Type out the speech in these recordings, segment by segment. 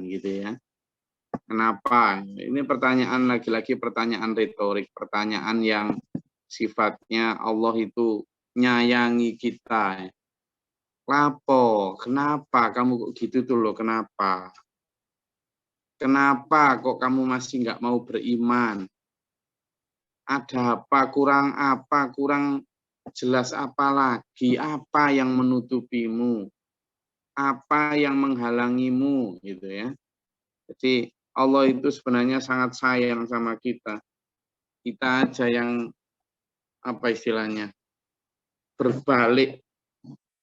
gitu ya. Kenapa? Ini pertanyaan lagi-lagi pertanyaan retorik, pertanyaan yang sifatnya Allah itu nyayangi kita. Lapo, kenapa kamu kok gitu tuh loh, kenapa? Kenapa kok kamu masih nggak mau beriman? Ada apa, kurang jelas apa lagi, apa yang menutupimu, apa yang menghalangimu, gitu ya. Jadi Allah itu sebenarnya sangat sayang sama kita. Kita aja yang, apa istilahnya, berbalik,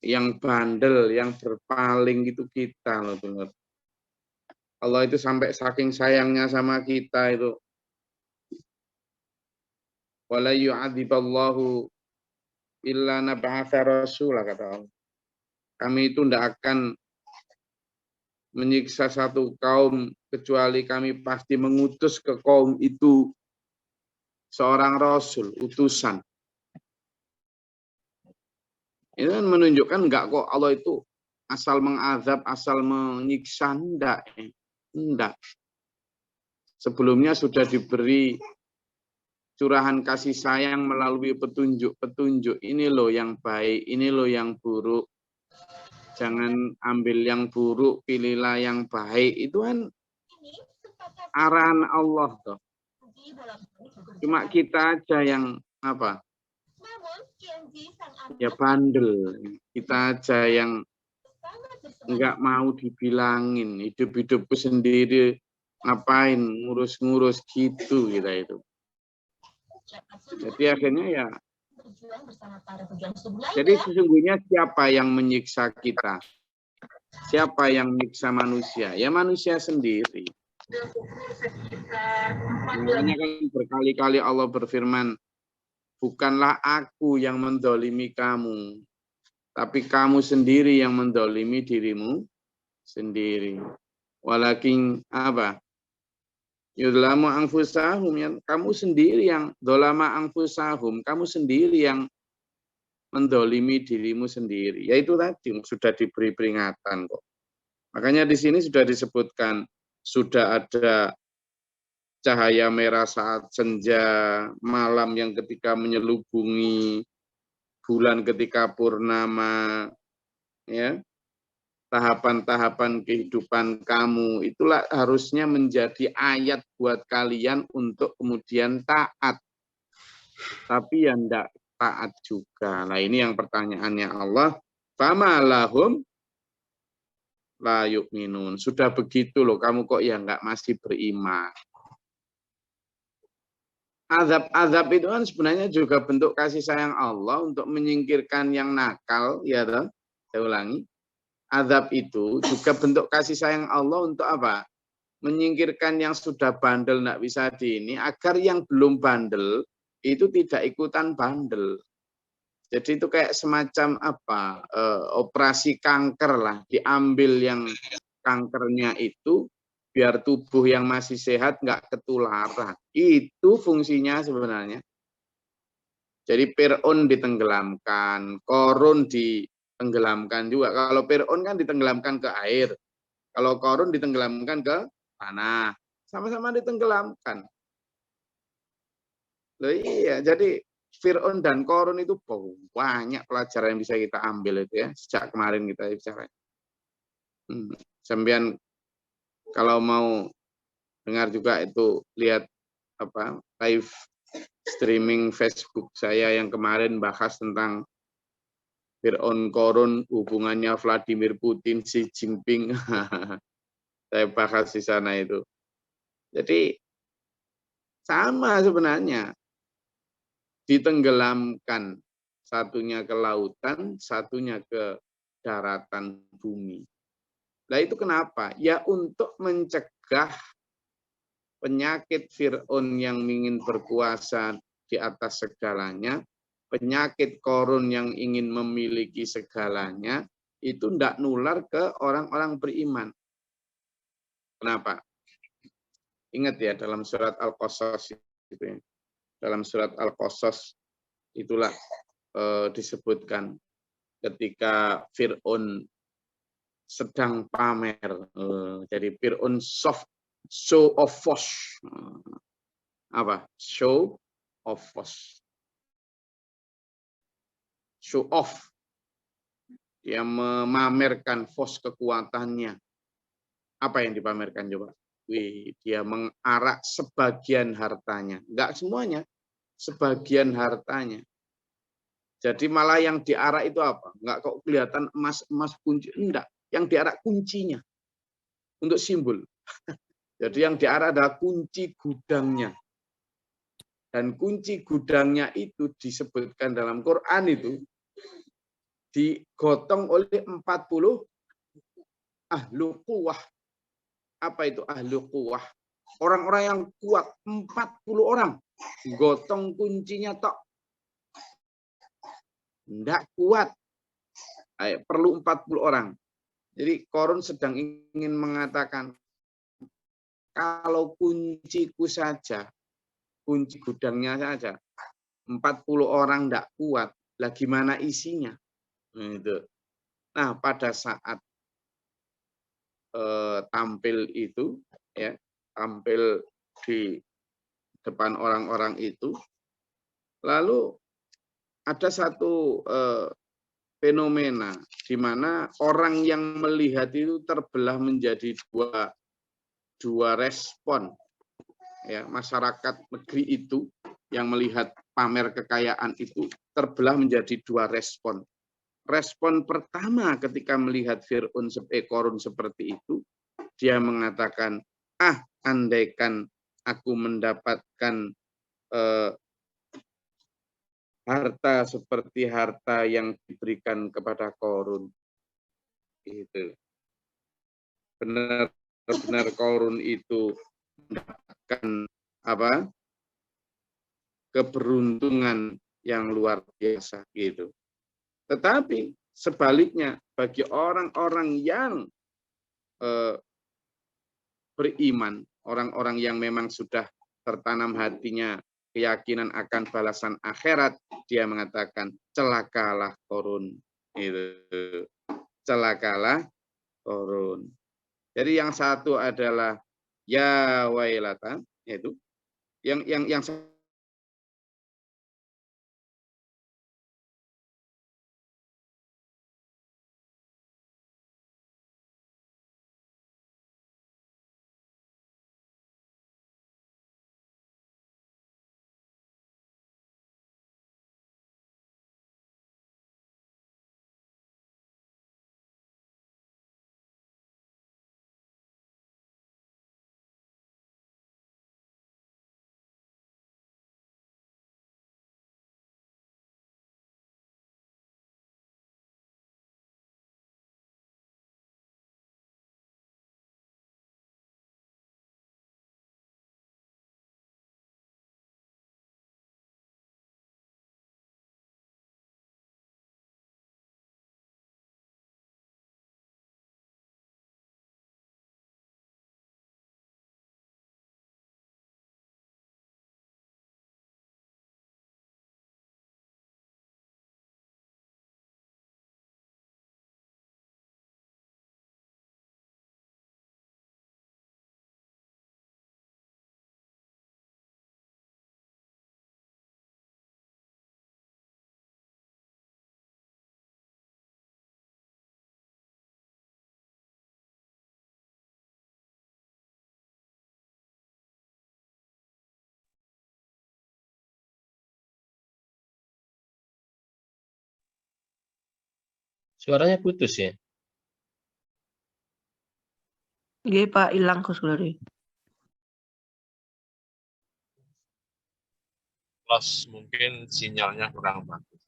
yang bandel, yang berpaling itu kita loh, benar. Allah itu sampai saking sayangnya sama kita itu. Wala yu'adziballahu illa nab'atsa rasulah, kata Allah. Kami itu tidak akan menyiksa satu kaum kecuali kami pasti mengutus ke kaum itu seorang rasul, utusan. Ini kan menunjukkan enggak kok Allah itu asal mengazab, asal menyiksa, enggak. Enggak. Sebelumnya sudah diberi curahan kasih sayang melalui petunjuk-petunjuk. Ini loh yang baik, ini loh yang buruk. Jangan ambil yang buruk, pilihlah yang baik. Itu kan arahan Allah toh. Cuma kita aja yang apa? Ya bandel. Kita aja yang enggak mau dibilangin, hidup-hidupku sendiri, ngapain ngurus-ngurus gitu kita itu. Jadi akhirnya ya, jadi sesungguhnya siapa yang menyiksa kita? Siapa yang menyiksa manusia? Ya manusia sendiri. Makanya kan berkali-kali Allah berfirman, bukanlah aku yang mendolimi kamu, tapi kamu sendiri yang mendolimi dirimu sendiri. Walakin apa? Yudlamu anfusahum, yang kamu sendiri yang dolama anfusahum, kamu sendiri yang mendolimi dirimu sendiri. Yaitu tadi sudah diberi peringatan kok. Makanya di sini sudah disebutkan, sudah ada cahaya merah saat senja, malam yang ketika menyelubungi, bulan ketika purnama, ya. Tahapan-tahapan kehidupan kamu, itulah harusnya menjadi ayat buat kalian untuk kemudian taat. Tapi ya enggak taat juga. Nah ini yang pertanyaannya Allah, fama lahum la yu'minun. Sudah begitu loh, kamu kok ya enggak masih beriman. Azab-azab itu kan sebenarnya juga bentuk kasih sayang Allah untuk menyingkirkan yang nakal, ya toh? Saya ulangi. Azab itu juga bentuk kasih sayang Allah untuk apa? Menyingkirkan yang sudah bandel, tidak bisa ini, agar yang belum bandel itu tidak ikutan bandel. Jadi itu kayak semacam apa? Operasi kanker lah, diambil yang kankernya itu, biar tubuh yang masih sehat nggak ketularan. Itu fungsinya sebenarnya. Jadi Fir'aun ditenggelamkan, Korun ditenggelamkan juga. Kalau Fir'aun kan ditenggelamkan ke air. Kalau Korun ditenggelamkan ke tanah. Sama-sama ditenggelamkan. Loh iya, jadi Fir'aun dan Korun itu banyak pelajaran yang bisa kita ambil itu ya. Sejak kemarin kita bicara. Sampean kalau mau dengar juga itu, lihat apa live streaming Facebook saya yang kemarin bahas tentang Fir'aun Korun, hubungannya Vladimir Putin, Xi Jinping. Saya bahas di sana itu. Jadi sama sebenarnya. Ditenggelamkan. Satunya ke lautan, satunya ke daratan bumi. Nah itu kenapa? Ya untuk mencegah penyakit Fir'aun yang ingin berkuasa di atas segalanya, penyakit Korun yang ingin memiliki segalanya, itu tidak nular ke orang-orang beriman. Kenapa? Ingat ya, dalam surat Al-Qasas itu ya. Dalam surat Al-Qasas itulah disebutkan ketika Fir'aun sedang pamer. Jadi Fir'aun show of force. Apa? Show of force. Show off. Dia memamerkan force kekuatannya. Apa yang dipamerkan coba? Dia mengarak sebagian hartanya. Enggak semuanya, sebagian hartanya. Jadi malah yang diarak itu apa? Enggak kok kelihatan emas kunci. Enggak. Yang diarak kuncinya. Untuk simbol. Jadi yang diarak adalah kunci gudangnya. Dan kunci gudangnya itu disebutkan dalam Quran itu digotong oleh 40 ahlu quwah. Apa itu ahlu quwah? Orang-orang yang kuat, 40 orang. Gotong kuncinya tok. Enggak kuat. Perlu 40 orang. Jadi Korun sedang ingin mengatakan, kalau kunciku saja, kunci gudangnya saja, 40 orang enggak kuat, lah gimana isinya? Nah, pada saat tampil itu, ya, tampil di depan orang-orang itu, lalu ada satu fenomena di mana orang yang melihat itu terbelah menjadi dua respon. Ya, masyarakat negeri itu yang melihat pamer kekayaan itu terbelah menjadi dua respon. Respon pertama ketika melihat Korun seperti itu, dia mengatakan, andaikan aku mendapatkan harta seperti harta yang diberikan kepada Korun. Itu benar-benar Korun itu mendapatkan keberuntungan yang luar biasa gitu. Tetapi sebaliknya bagi orang-orang yang beriman, orang-orang yang memang sudah tertanam hatinya keyakinan akan balasan akhirat, dia mengatakan celakalah Korun. Itu. Celakalah Korun. Jadi yang satu adalah ya wailata, yaitu yang Suaranya putus ya? Iya Pak, hilang kok suaranya. Plus mungkin sinyalnya kurang bagus.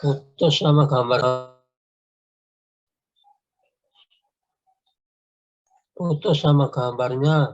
Foto sama gambar. Foto sama gambarnya.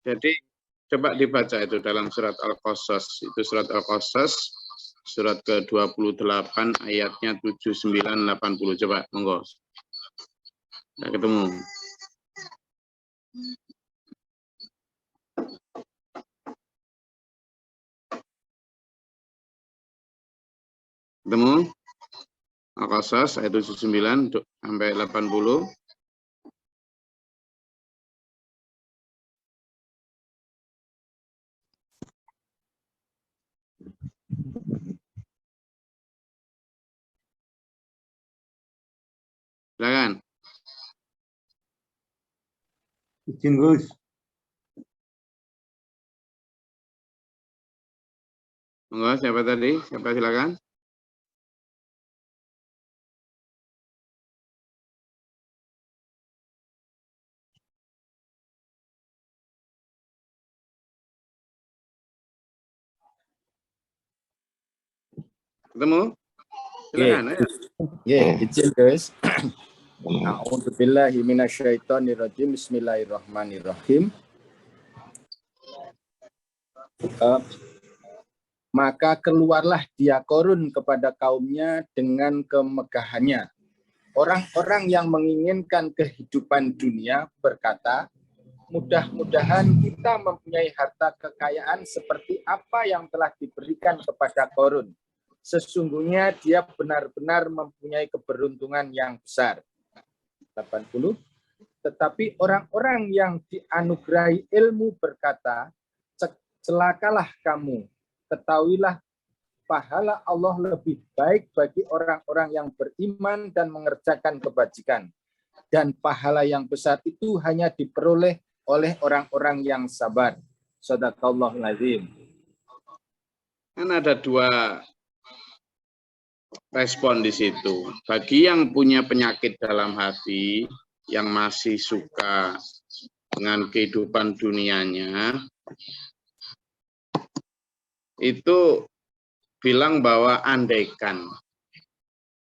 Jadi coba dibaca itu dalam surat Al-Qasas. Itu surat Al-Qasas, surat ke-28 ayatnya 79-80. Coba, monggo. Nggak ketemu. Ketemu? Al-Qasas ayat 79 sampai 80. Silakan. Izin Gus. Monggo, siapa tadi? Siapa silakan? Ketemu? Silakan. Ayo. Izin guys. A'udzubillahi minasyaitonirrajim. Bismillahirrahmanirrahim. Maka keluarlah dia Korun kepada kaumnya dengan kemegahannya. Orang-orang yang menginginkan kehidupan dunia berkata, mudah-mudahan kita mempunyai harta kekayaan seperti apa yang telah diberikan kepada Korun. Sesungguhnya dia benar-benar mempunyai keberuntungan yang besar. 80. Tetapi orang-orang yang dianugerahi ilmu berkata, celakalah kamu, ketahuilah pahala Allah lebih baik bagi orang-orang yang beriman dan mengerjakan kebajikan. Dan pahala yang besar itu hanya diperoleh oleh orang-orang yang sabar. Shadaqallahul azim. Kan ada dua respon di situ. Bagi yang punya penyakit dalam hati, yang masih suka dengan kehidupan dunianya, itu bilang bahwa andaikan,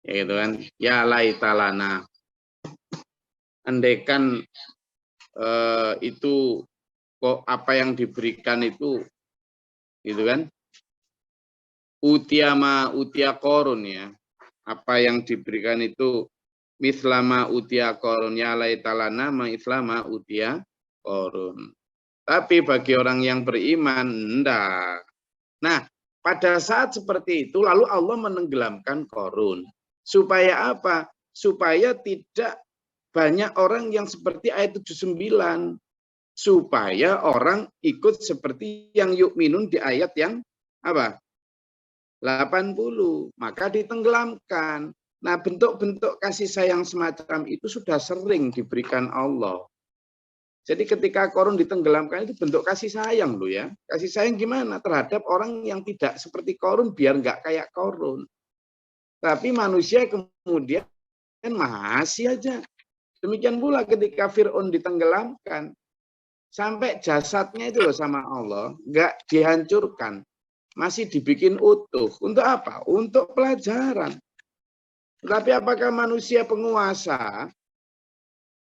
ya gitu kan, ya laitalana, andaikan itu kok apa yang diberikan itu, gitu kan, utia Korun ya, apa yang diberikan itu mislama utia Korun, ya laitalana ma islama utia Korun. Tapi bagi orang yang beriman, enggak. Nah, pada saat seperti itu, lalu Allah menenggelamkan Korun. Supaya apa? Supaya tidak banyak orang yang seperti ayat 79. Supaya orang ikut seperti yang yu'minun di ayat yang apa? 80. Maka ditenggelamkan. Nah, bentuk-bentuk kasih sayang semacam itu sudah sering diberikan Allah. Jadi ketika Korun ditenggelamkan itu bentuk kasih sayang loh ya. Kasih sayang gimana? Terhadap orang yang tidak seperti Korun biar nggak kayak Korun. Tapi manusia kemudian masih aja. Demikian pula ketika Fir'aun ditenggelamkan. Sampai jasadnya itu loh sama Allah nggak dihancurkan. Masih dibikin utuh. Untuk apa? Untuk pelajaran. Tapi apakah manusia penguasa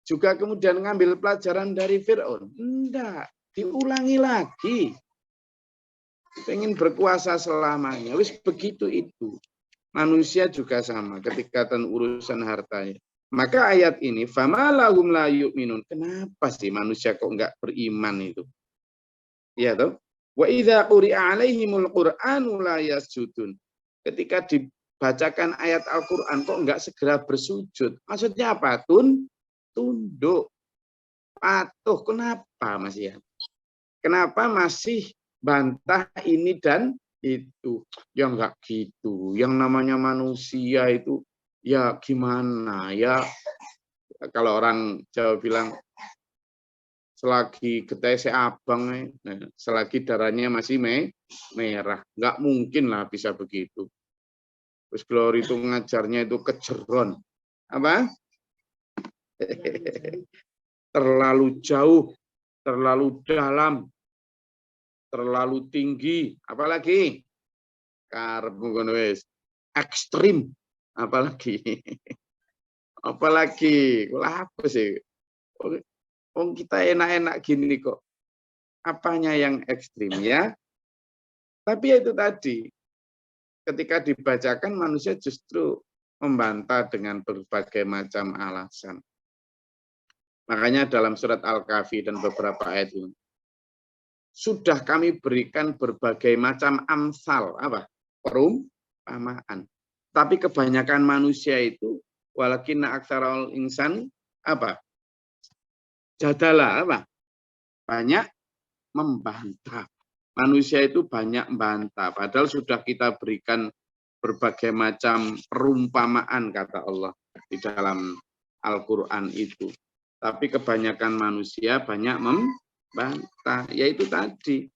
juga kemudian ngambil pelajaran dari Fir'aun? Enggak, diulangi lagi. Pengen berkuasa selamanya. Wis begitu itu. Manusia juga sama ketika urusan hartanya. Maka ayat ini, fama lahum la yu'minun. Kenapa sih manusia kok enggak beriman itu? Ya toh? Wa idza quri'a 'alaihimul Qur'anu la yasjudun. Ketika dibacakan ayat Al-Qur'an kok enggak segera bersujud? Maksudnya apa? Tunduk, patuh. Kenapa Mas ya? Kenapa masih bantah ini dan itu? Ya enggak gitu. Yang namanya manusia itu ya gimana ya? Kalau orang Jawa bilang selagi getese abang, selagi darahnya masih merah, enggak mungkin lah bisa begitu. Terus Glory itu ngajarnya itu kejeron. Apa? Terlalu jauh, terlalu dalam, terlalu tinggi, apalagi karep ngono wis ekstrim, apalagi apalagi apa sih? Wong kita enak-enak gini kok apanya yang ekstrim ya. Tapi itu tadi, ketika dibacakan manusia justru membantah dengan berbagai macam alasan. Makanya dalam surat Al-Kahfi dan beberapa ayat ini, sudah kami berikan berbagai macam amsal, apa? Perumpamaan. Tapi kebanyakan manusia itu, walakinna aktsarul insan, apa? Jadalah, apa? Banyak membantah. Manusia itu banyak membantah. Padahal sudah kita berikan berbagai macam perumpamaan, kata Allah di dalam Al-Quran itu. Tapi kebanyakan manusia banyak membantah. Yaitu tadi.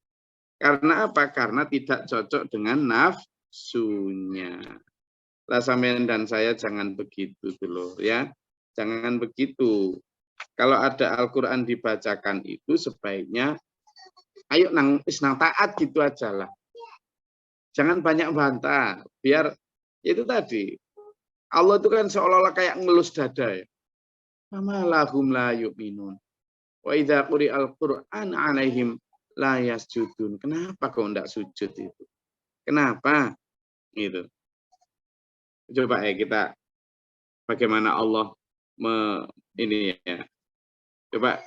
Karena apa? Karena tidak cocok dengan nafsunya. Lah sampean dan saya jangan begitu dulu ya. Jangan begitu. Kalau ada Al-Quran dibacakan itu sebaiknya ayo nang taat gitu aja lah. Jangan banyak bantah. Biar itu tadi. Allah itu kan seolah-olah kayak ngelus dada ya. Amalahum la yu'minun. Wa idza quri'al Qur'an 'alaihim la yasjudun. Kenapa kau enggak sujud itu? Kenapa? Gitu. Coba ya kita bagaimana Allah ini ya. Coba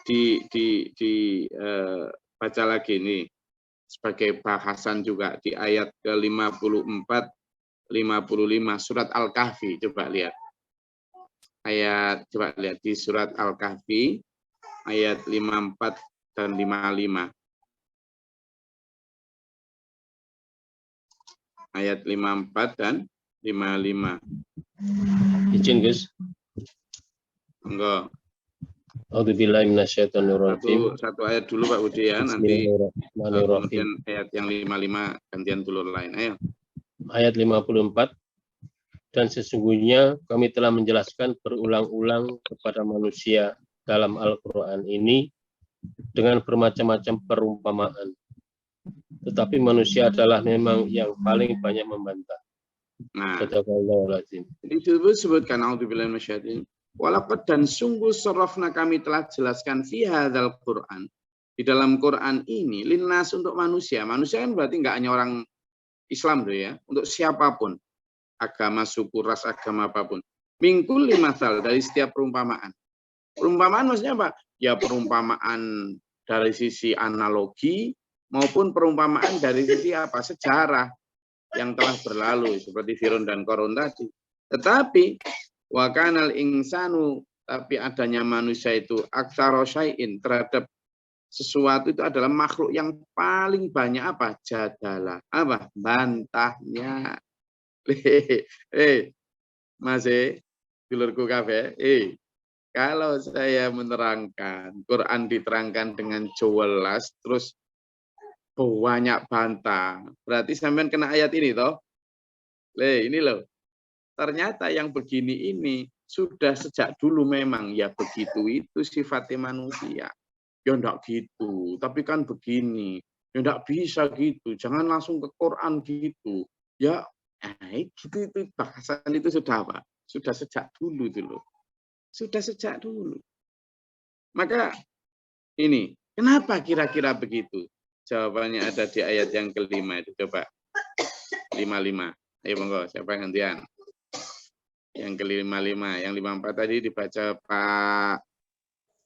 baca lagi ini sebagai bahasan juga di ayat ke-54 55 surat Al-Kahfi. Coba lihat. Coba lihat di surat Al-Kahfi ayat 54 dan 55. Ayat 54 dan 55. Izin, Gus. Enggak. A'udzubillahi minasyaitonirrajim. Satu ayat dulu Pak Budi ya, nanti Bismillahirrahmanirrahim. kemudian ayat yang 55 gantian dulu lain. Ayo. Ayat 54. Dan sesungguhnya kami telah menjelaskan berulang-ulang kepada manusia dalam Al-Quran ini dengan bermacam-macam perumpamaan. Tetapi manusia adalah memang yang paling banyak membantah. Nah, Sadaqallahul-Azim. jadi disebutkan a'udzubillahi minasyaitonir. Walaqad dan sungguh sarafna kami telah jelaskan fi hadzal Qur'an. Di dalam Quran ini linnas untuk manusia. Manusia kan berarti enggak hanya orang Islam tuh ya, untuk siapapun. Agama, suku, ras, agama apapun. Mingkul limasal dari setiap perumpamaan. Perumpamaan maksudnya apa? Ya perumpamaan dari sisi analogi maupun perumpamaan dari sisi apa? Sejarah yang telah berlalu seperti Fir'aun dan Qarun tadi. Tetapi wa kanal insanu, tapi adanya manusia itu aktsara syai'in, terhadap sesuatu itu adalah makhluk yang paling banyak apa? Jadalah. Apa? Bantahnya. Masih dulurku kabeh. Kalau saya menerangkan, Quran diterangkan dengan jelas, terus banyak bantah. Berarti sampean kena ayat ini toh? Ini loh. Ternyata yang begini ini sudah sejak dulu memang ya begitu itu sifatnya manusia. Ya enggak gitu, tapi kan begini. Ya enggak bisa gitu, jangan langsung ke Quran gitu. Ya gitu itu bahasan itu sudah apa? Sudah sejak dulu dulu. Sudah sejak dulu. Maka ini, kenapa kira-kira begitu? Jawabannya ada di ayat yang kelima itu. Coba 55. Ayo monggo, siapa yang gantian? Yang ke-55, yang 54 tadi dibaca Pak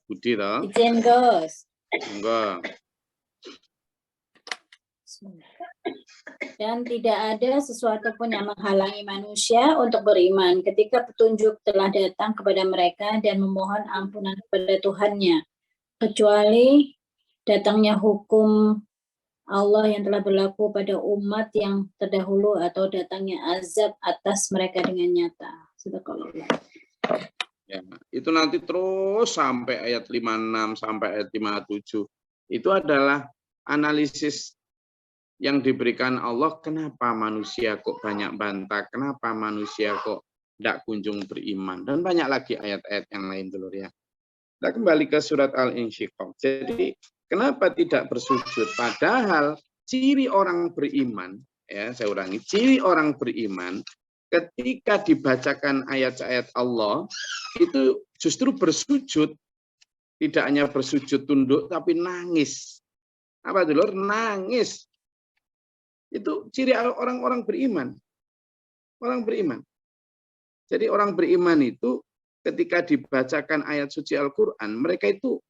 Budi toh? Izin, Gus. Monggo. Dan tidak ada sesuatu pun yang menghalangi manusia untuk beriman ketika petunjuk telah datang kepada mereka dan memohon ampunan kepada Tuhannya, kecuali datangnya hukum Allah yang telah berlaku pada umat yang terdahulu atau datangnya azab atas mereka dengan nyata. Sadaqallah. Ya, itu nanti terus sampai ayat 56 sampai ayat 57. Itu adalah analisis yang diberikan Allah, kenapa manusia kok banyak bantah, kenapa manusia kok tidak kunjung beriman, dan banyak lagi ayat-ayat yang lain dulu ya. Kita kembali ke surat Al-Insyiqaq. Jadi kenapa tidak bersujud? Padahal ciri orang beriman, ya saya ulangi, ciri orang beriman ketika dibacakan ayat-ayat Allah itu justru bersujud, tidak hanya bersujud tunduk tapi nangis. Apa dulur? Nangis. Itu ciri orang-orang beriman. Orang beriman. Jadi orang beriman itu ketika dibacakan ayat suci Al-Quran, mereka itu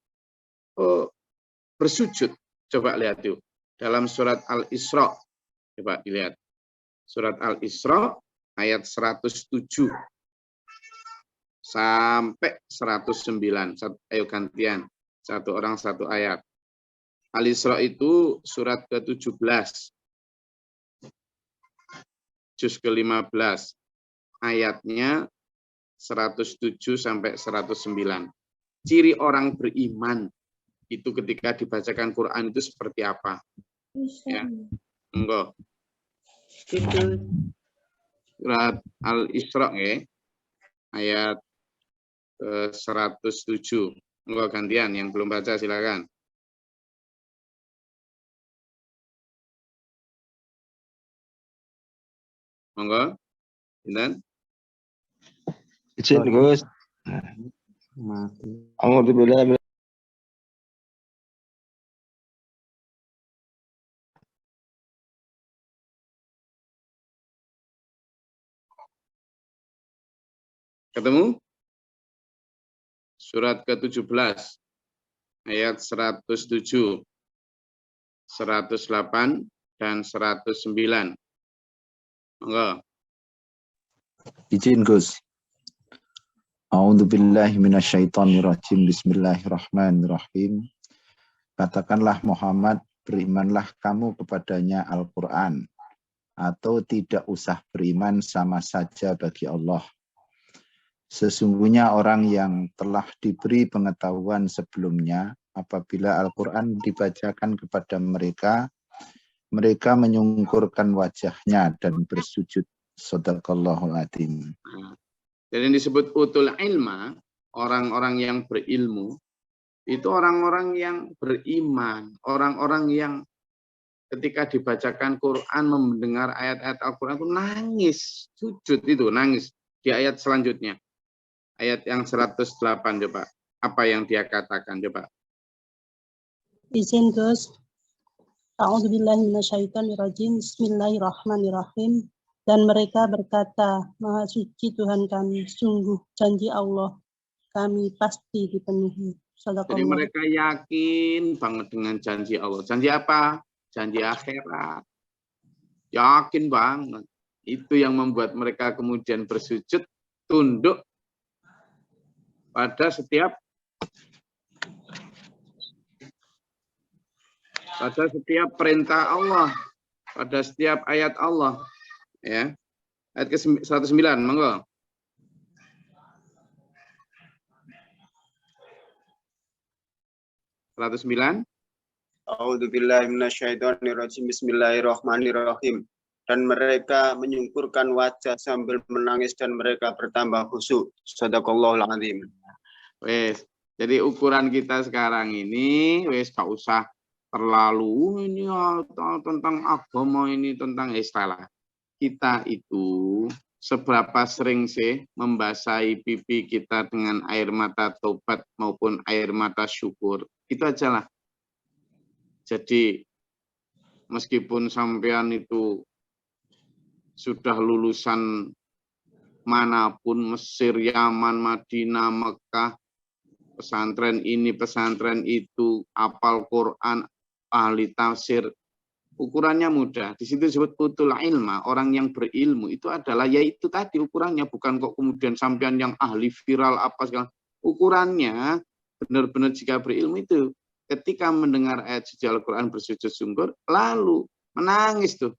bersujud. Coba lihat yuk. Dalam surat Al-Isra. Coba dilihat. Surat Al-Isra ayat 107 sampai 109. Ayo gantian. Satu orang satu ayat. Al-Isra itu surat ke-17. Juz ke-15. Ayatnya 107 sampai 109. Ciri orang beriman itu ketika dibacakan Quran itu seperti apa? Ya. Enggak. Itu. Surat Al-Isra ya. Ayat 107. Enggak gantian, yang belum baca silakan. Monggo. Sinten? Izin Gus. Alhamdulillah. Ketemu? Surat ke-17 ayat 107, 108 dan 109. Monggo. Izin Gus. A'udzubillahi minasyaitonirrajim. Bismillahirrahmanirrahim. Katakanlah Muhammad, berimanlah kamu kepadanya Al-Quran, atau tidak usah beriman sama saja bagi Allah. Sesungguhnya orang yang telah diberi pengetahuan sebelumnya, apabila Al-Quran dibacakan kepada mereka, mereka menyungkurkan wajahnya dan bersujud. Shadaqallahul adzim. Jadi disebut utul ilma, orang-orang yang berilmu, itu orang-orang yang beriman, orang-orang yang ketika dibacakan Quran, mendengar ayat-ayat Al-Quran itu nangis, sujud itu, nangis. Di ayat selanjutnya, ayat yang 108 coba, apa yang dia katakan coba. Izin Gus. A'udzubillahi minasyaitonirrajim. Bismillahirrahmanirrahim. Dan mereka berkata, Maha suci Tuhan kami, sungguh janji Allah kami pasti dipenuhi. Jadi mereka yakin banget dengan janji Allah. Janji apa? Janji akhirat. Yakin banget. Itu yang membuat mereka kemudian bersujud, tunduk pada setiap perintah Allah, pada setiap ayat Allah. Ya, ayat ke-109, monggo. A'udzubillahi minasyaitonirrajim. Bismillahirrahmanirrahim. Dan mereka menyungkurkan wajah sambil menangis dan mereka bertambah khusyuk. Shadaqallahul adzim. Wes, jadi ukuran kita sekarang ini wes gak usah terlalu ini ya, tentang agama ini, tentang istilah. Kita itu seberapa sering sih membasahi pipi kita dengan air mata taubat maupun air mata syukur. Itu aja lah. Jadi meskipun sampean itu sudah lulusan manapun, Mesir, Yaman, Madinah, Mekah, pesantren ini, pesantren itu, hafal Quran, ahli tafsir, ukurannya mudah. Di situ disebut utul ilma, orang yang berilmu itu adalah yaitu tadi ukurannya, bukan kok kemudian sampean yang ahli viral apa segala. Ukurannya benar-benar jika berilmu itu ketika mendengar ayat suci Al-Quran bersujud syukur lalu menangis tuh.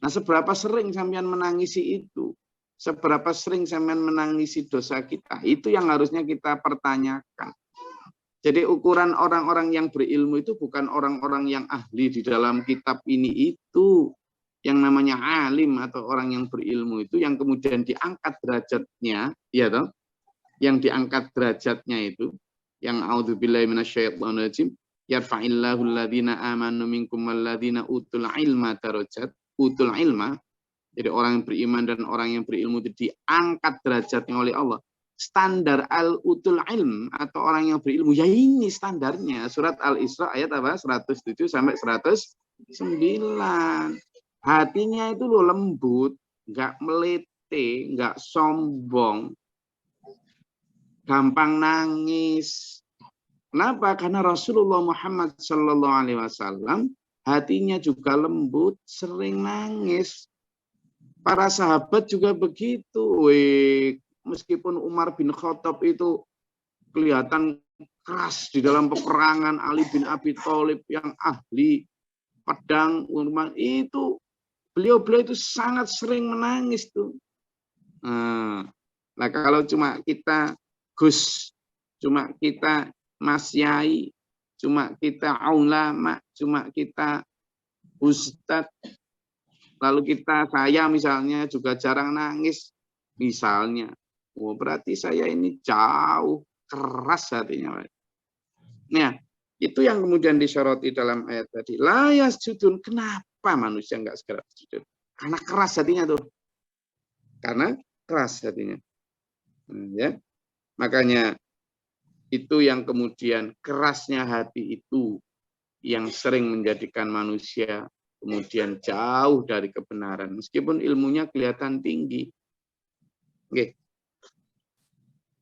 Nah, seberapa sering sampean menangisi itu? Seberapa sering sampean menangisi dosa kita? Itu yang harusnya kita pertanyakan. Jadi ukuran orang-orang yang berilmu itu bukan orang-orang yang ahli di dalam kitab ini itu. Yang namanya alim atau orang yang berilmu itu yang kemudian diangkat derajatnya, ya toh? Yang diangkat derajatnya itu, yang a'udzubillahi minasyaitonirrajim, yarfa'illahu alladhina amanu minkum walladhina utul ilma darajat, utul ilma. Jadi orang yang beriman dan orang yang berilmu itu diangkat derajatnya oleh Allah. standar al-utul ilm atau orang yang berilmu, ya ini standarnya. Surat Al-Isra ayat apa? 107 sampai 109. Hatinya itu loh lembut, nggak melete, nggak sombong, gampang nangis. Kenapa? Karena Rasulullah Muhammad SAW hatinya juga lembut, sering nangis. Para sahabat juga begitu. Meskipun Umar bin Khattab itu kelihatan keras di dalam peperangan, Ali bin Abi Thalib yang ahli pedang, itu beliau itu sangat sering menangis tuh. Nah, kalau cuma kita Gus, cuma kita Mas Yai, cuma kita ulama, cuma kita Ustadz, lalu saya misalnya juga jarang nangis, misalnya. Oh, berarti saya ini jauh keras hatinya. Nah, itu yang kemudian disoroti dalam ayat tadi. La yasjudun. Kenapa manusia enggak segera sujud? Karena keras hatinya tuh. Karena keras hatinya. Ya. Makanya itu yang kemudian kerasnya hati itu yang sering menjadikan manusia kemudian jauh dari kebenaran. Meskipun ilmunya kelihatan tinggi. Oke.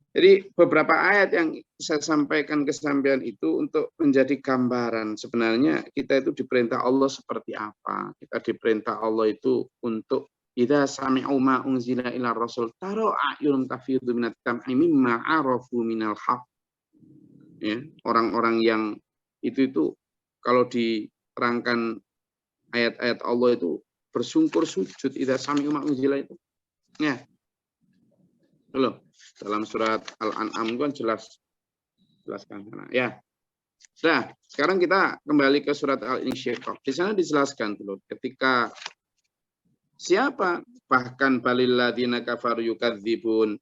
Jadi beberapa ayat yang saya sampaikan kesampaian itu untuk menjadi gambaran sebenarnya kita itu diperintah Allah seperti apa. Kita diperintah Allah itu untuk idza sami'u ma unzila ila rasul tara a'yunum tafidhu minat dam'i mimma 'arafu minal haqq. Ya, orang-orang yang itu kalau diterangkan ayat-ayat Allah itu bersungkur sujud idza sami'u ma unzila itu. Ya. Loh. Dalam surat Al-An'am kan jelaskan. Ya. Nah, sekarang kita kembali ke surat Al-Insyiqaq. Di sana dijelaskan dulu ketika siapa bahkan balil ladzina kafaru yukadzibun,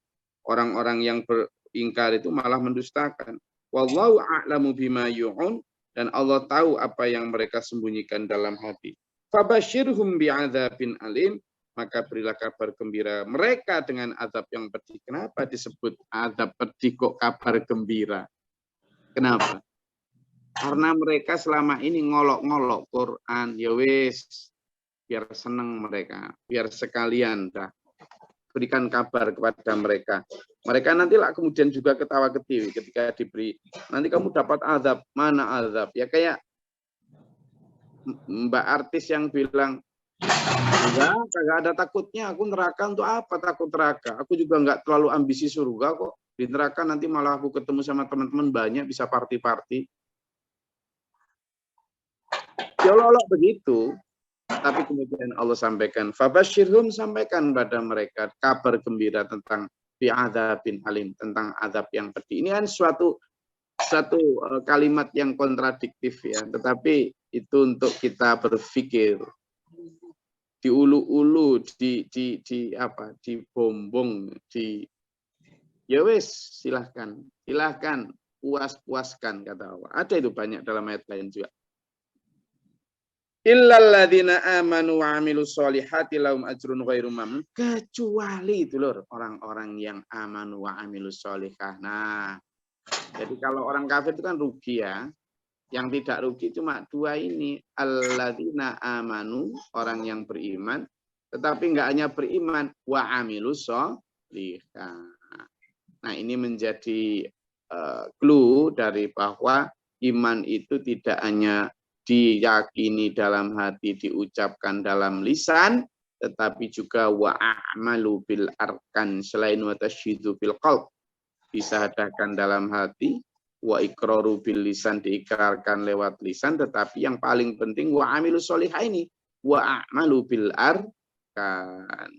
orang-orang yang beringkar itu malah mendustakan. Wallahu a'lamu bima yu'un, dan Allah tahu apa yang mereka sembunyikan dalam hati. Fabashirhum bi'adzabin alim, maka berilah kabar gembira mereka dengan azab yang pedih. Kenapa disebut azab pedih kok kabar gembira? Kenapa? Karena mereka selama ini ngolok-ngolok Quran, ya wis, biar seneng mereka, biar sekalian dah berikan kabar kepada mereka. Mereka nantilah kemudian juga ketawa ketiwi ketika diberi, nanti kamu dapat azab, mana azab? Ya kayak Mbak artis yang bilang, enggak ada takutnya, aku neraka untuk apa takut neraka? Aku juga enggak terlalu ambisi surga kok. Di neraka nanti malah aku ketemu sama teman-teman banyak, bisa party-party. Ya Allah begitu. Tapi kemudian Allah sampaikan, fabashirhum, sampaikan pada mereka kabar gembira tentang bi'adzabin alim, tentang azab yang pedih. Ini kan satu kalimat yang kontradiktif ya, tetapi itu untuk kita berpikir. Diulu-ulu, dibombong, ya wes, silahkan puas-puaskan kata Allah. Ada itu banyak dalam ayat lain juga. Illal ladzina amanu wa 'amilus sholihati lahum ajrun ghairu mamnun, kecuali itu lur orang-orang yang amanu wa 'amilus sholihah. Nah, jadi kalau orang kafir itu kan rugi ya. Yang tidak rugi cuma dua ini, alladzina amanu, orang yang beriman, tetapi enggak hanya beriman, wa 'amilus sholihah. Nah, ini menjadi clue dari bahwa iman itu tidak hanya diyakini dalam hati, diucapkan dalam lisan, tetapi juga wa a'malu bil arkan, selain wa tasyidu bil qalb, disahadakan dalam hati, wa iqraru bil lisan, diikrarkan lewat lisan, tetapi yang paling penting wa amilu sholihah ini, wa a'malu bil arkan,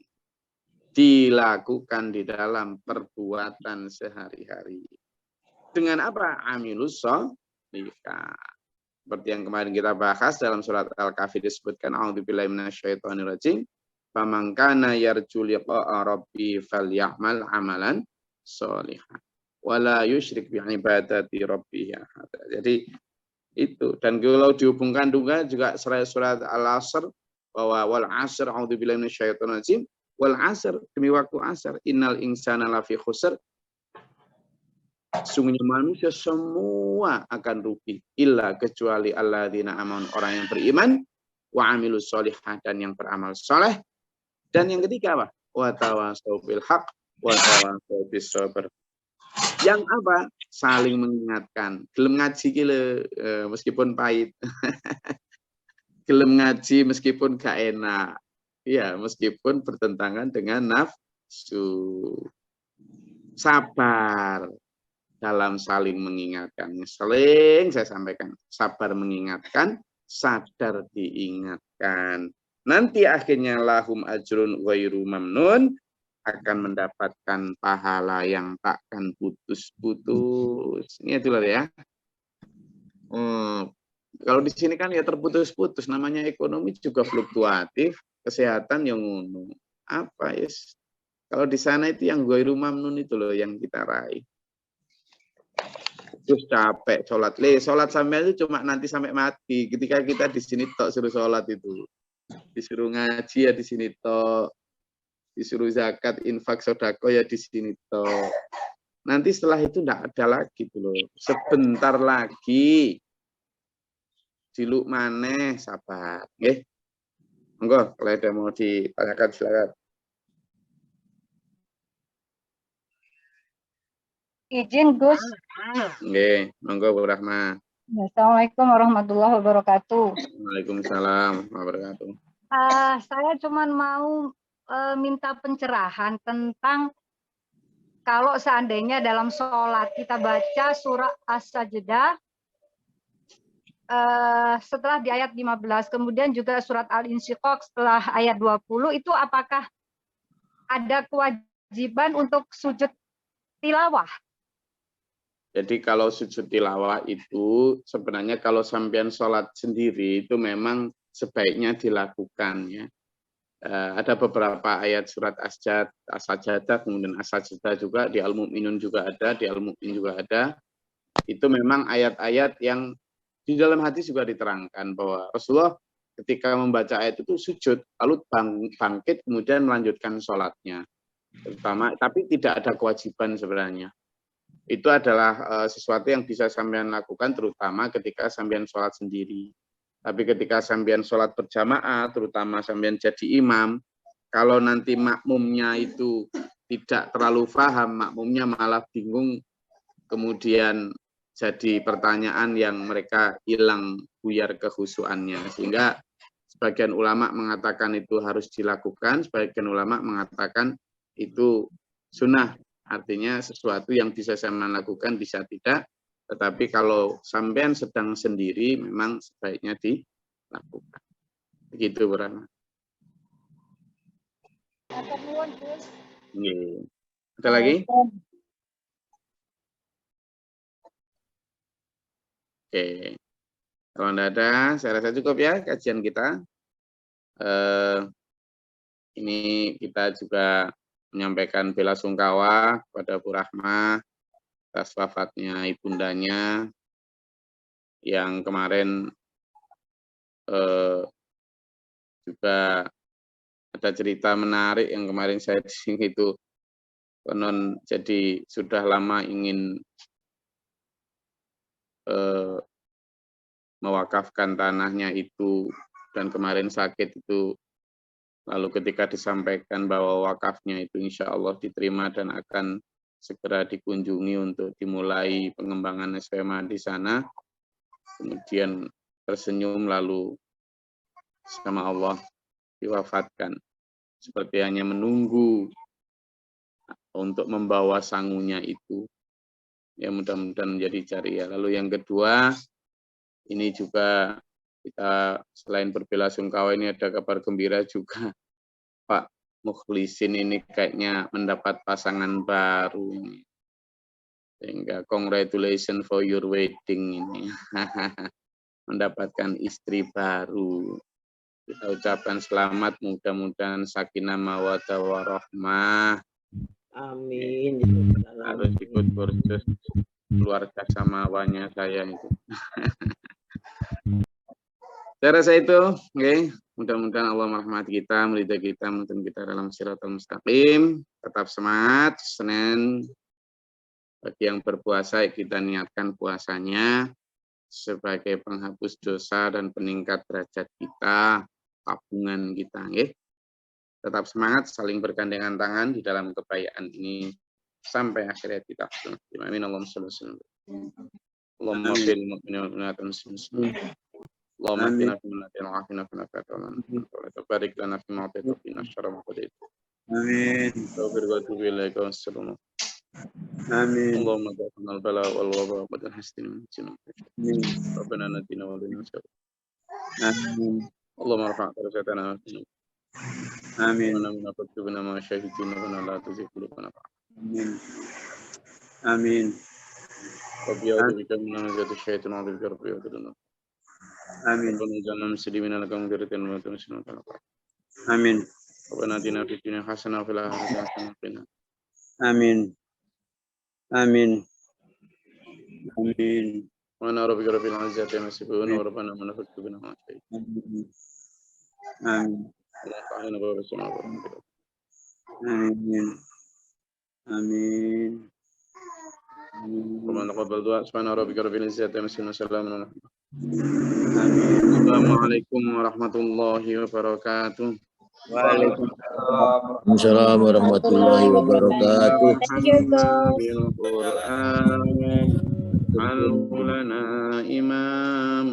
dilakukan di dalam perbuatan sehari-hari. Dengan apa? Amilus sholihah. Seperti yang kemarin kita bahas dalam surat Al-Kahfi disebutkan, a'udzubillahi minasyaitonirrajim, faman kana yarju liqa'a rabbi falyamal amalan sholihan wala yusyrik bi ibadati rabbih ahada. Jadi itu, dan kalau dihubungkan juga surat Al-Asr, bahwa wal 'asr a'udzubillahi minasyaitonirrajim, wal 'asr, demi waktu asar, innal insana lafi khusr, Sungguhnya manusia semua akan rugi illa kecuali alladzina amanu, orang yang beriman, wa amilus sholihah, dan yang beramal soleh. Dan yang ketiga apa? Wa tawasau bil haq wa tawasau bis sabr. Yang apa? Saling mengingatkan. Gelem ngaji kile meskipun pahit. Gelem ngaji meskipun gak enak. Ya, meskipun bertentangan dengan nafsu. Sabar dalam saling mengingatkan. Sering saya sampaikan, sabar mengingatkan, sadar diingatkan. Nanti akhirnya lahum ajrun ghairu mamnun, akan mendapatkan pahala yang takkan putus-putus. Ini itulah ya. Kalau di sini kan ya terputus-putus, namanya ekonomi juga fluktuatif, kesehatan yang ngono. Apa ya? Kalau di sana itu yang ghairu mamnun itu loh yang kita raih. Terus capek sholat. Sholat sampai itu cuma nanti sampai mati. Ketika kita di sini tok suruh sholat itu. Disuruh ngaji ya di sini tok. Disuruh zakat, infak, sodako ya di sini tok. Nanti setelah itu enggak ada lagi tuh loh. Sebentar lagi. Ciluk maneh, sabar. Nggih. Monggo, kalau ada mau ditanyakan silakan. Izin Gus. Nggih, monggo Bu Rahma. Assalamualaikum warahmatullahi wabarakatuh. Waalaikumsalam warahmatullahi wabarakatuh. Saya cuma mau minta pencerahan tentang kalau seandainya dalam sholat kita baca surah As-Sajdah setelah di ayat 15, kemudian juga surat Al-Insyiqaq setelah ayat 20, itu apakah ada kewajiban untuk sujud tilawah? Jadi kalau sujud tilawah itu sebenarnya kalau sampean sholat sendiri itu memang sebaiknya dilakukan ya. Ada beberapa ayat surat As-Sajdah, kemudian As-Sajdah juga, di Al-Mu'minun juga ada, di Al-Mu'min juga ada. Itu memang ayat-ayat yang di dalam hadis juga diterangkan bahwa Rasulullah ketika membaca ayat itu sujud, lalu bangkit kemudian melanjutkan sholatnya. Terutama, tapi tidak ada kewajiban sebenarnya. Itu adalah sesuatu yang bisa sampean lakukan terutama ketika sampean sholat sendiri. Tapi ketika sampean sholat berjamaah, terutama sampean jadi imam, kalau nanti makmumnya itu tidak terlalu paham, makmumnya malah bingung, kemudian jadi pertanyaan yang mereka hilang buyar kehusuannya. Sehingga sebagian ulama mengatakan itu harus dilakukan, sebagian ulama mengatakan itu sunnah. Artinya sesuatu yang bisa sampean lakukan, bisa tidak. Tetapi kalau sampean sedang sendiri, memang sebaiknya dilakukan. Begitu, Bu Rahma. Ada lagi? Oke. Kalau tidak ada, saya rasa cukup ya kajian kita. Ini kita juga menyampaikan bela sungkawa kepada Bu Rahma atas wafatnya ibundanya yang kemarin juga ada cerita menarik yang kemarin saya di sini itu konon jadi sudah lama ingin mewakafkan tanahnya itu dan kemarin sakit itu. Lalu ketika disampaikan bahwa wakafnya itu insya Allah diterima dan akan segera dikunjungi untuk dimulai pengembangan SMA di sana, kemudian tersenyum lalu sama Allah diwafatkan. Seperti hanya menunggu untuk membawa sangunya itu. Ya mudah-mudahan menjadi ceria. Lalu yang kedua, ini juga kita selain berbelasungkawa ini ada kabar gembira juga. Pak Mukhlisin ini kayaknya mendapat pasangan baru ini. Sehingga congratulations for your wedding ini. Mendapatkan istri baru. Kita ucapkan selamat, mudah-mudahan sakinah mawaddah warahmah. Amin. Harus ikut kursus keluarga samawanya saya itu. Saya rasa itu, oke. Mudah-mudahan Allah merahmati kita, meridai kita, menuntun kita dalam siratal mustaqim. Tetap semangat, Senin Bagi yang berpuasa, kita niatkan puasanya sebagai penghapus dosa dan peningkat derajat kita, tabungan kita. Nggih. Tetap semangat, saling bergandengan tangan di dalam kebaikan ini sampai akhirnya kita. Amin. Allahumma shalli wa sallim. Allahumma fil mu'minin wal mu'minat muslimin. Allahumma qina fi minnatin wa afina fi nafaatan. Barik lana fi ma ta'tu fi nashra ma qadait. Amin. Tawfir wa tubi ilaika wa salamu. Amin. Allahumma qina al-bala wal waba wa hastin min Amin. Rabbana natina wa lana Amin. Allahumma arfa' darajatana. Amin. Wa namna faktubna ma syahidina wa la tuzigh qulubana. Amin. Amin. Rabbi a'udzu bika min hamazati syaitan wa a'udzu bika rabbi a'udzu. Amin. Rabbana ij'alna muslimin laka mughfiratan wa tunasina wa Amin. Rabbana atina fid dunya hasanah wa fil akhirati hasanah wa qina. Amin. Amin. Amin. Wa ana rabbika rabbil izzati amma yasifun wa rabbana man faktubna ma syahidina. Amin. Allahumma wa rasulana. Amin. Amin. Rabbana taqabbal du'a subhana rabbika rabbil izzati amma yasifun wa salamun alal mursalin. Amin. Assalamualaikum warahmatullahi wabarakatuh. Waalaikumsalam warahmatullahi wabarakatuh. Al-Qur'an al-lana imam